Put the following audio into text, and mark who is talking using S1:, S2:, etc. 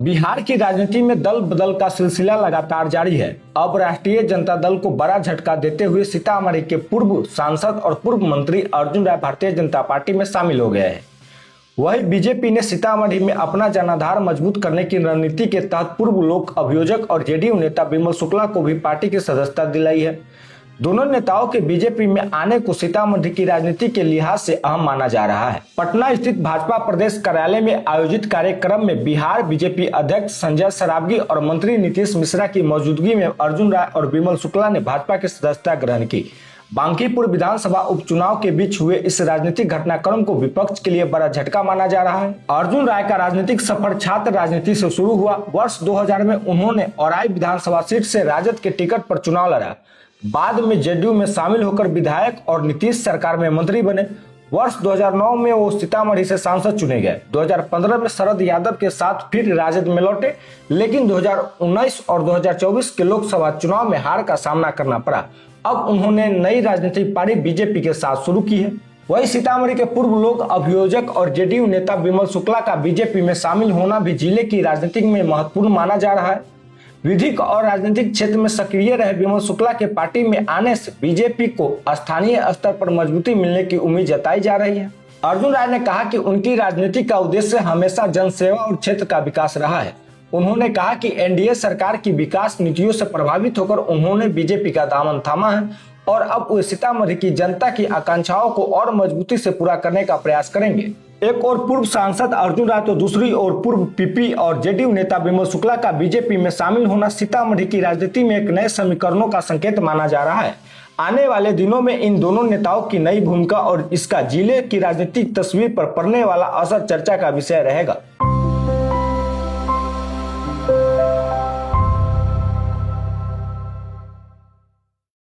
S1: बिहार की राजनीति में दल बदल का सिलसिला लगातार जारी है। अब राष्ट्रीय जनता दल को बड़ा झटका देते हुए सीतामढ़ी के पूर्व सांसद और पूर्व मंत्री अर्जुन राय भारतीय जनता पार्टी में शामिल हो गए हैं। वहीं बीजेपी ने सीतामढ़ी में अपना जनाधार मजबूत करने की रणनीति के तहत पूर्व लोक अभियोजक और जेडीयू नेता विमल शुक्ला को भी पार्टी की सदस्यता दिलाई है। दोनों नेताओं के बीजेपी में आने को सीतामढ़ी की राजनीति के लिहाज से अहम माना जा रहा है। पटना स्थित भाजपा प्रदेश कार्यालय में आयोजित कार्यक्रम में बिहार बीजेपी अध्यक्ष संजय सरावगी और मंत्री नीतीश मिश्रा की मौजूदगी में अर्जुन राय और विमल शुक्ला ने भाजपा की सदस्यता ग्रहण की। बांकीपुर विधानसभा उपचुनाव के बीच हुए इस राजनीतिक घटनाक्रम को विपक्ष के लिए बड़ा झटका माना जा रहा है। अर्जुन राय का राजनीतिक सफर छात्र राजनीति से शुरू हुआ। वर्ष 2000 में उन्होंने औराई विधानसभा सीट से राजद के टिकट पर चुनाव लड़ा। बाद में जेडीयू में शामिल होकर विधायक और नीतीश सरकार में मंत्री बने। वर्ष 2009 में वो सीतामढ़ी से सांसद चुने गए। 2015 में शरद यादव के साथ फिर राजद में लौटे, लेकिन 2019 और 2024 के लोकसभा चुनाव में हार का सामना करना पड़ा। अब उन्होंने नई राजनीतिक पारी बीजेपी के साथ शुरू की है। वही सीतामढ़ी के पूर्व लोक अभियोजक और जेडीयू नेता विमल शुक्ला का बीजेपी में शामिल होना भी जिले की राजनीति में महत्वपूर्ण माना जा रहा है। विधिक और राजनीतिक क्षेत्र में सक्रिय रहे विमल शुक्ला के पार्टी में आने से बीजेपी को स्थानीय स्तर पर मजबूती मिलने की उम्मीद जताई जा रही है। अर्जुन राय ने कहा कि उनकी राजनीति का उद्देश्य हमेशा जनसेवा और क्षेत्र का विकास रहा है। उन्होंने कहा कि एनडीए सरकार की विकास नीतियों से प्रभावित होकर उन्होंने बीजेपी का दामन थामा है और अब वे सीतामढ़ी की जनता की आकांक्षाओं को और मजबूती से पूरा करने का प्रयास करेंगे। एक और पूर्व सांसद अर्जुन राय तो दूसरी ओर पूर्व पीपी और जेडीयू नेता विमल शुक्ला का बीजेपी में शामिल होना सीतामढ़ी की राजनीति में एक नए समीकरणों का संकेत माना जा रहा है। आने वाले दिनों में इन दोनों नेताओं की नई भूमिका और इसका जिले की राजनीतिक तस्वीर पर पड़ने वाला असर चर्चा का विषय रहेगा।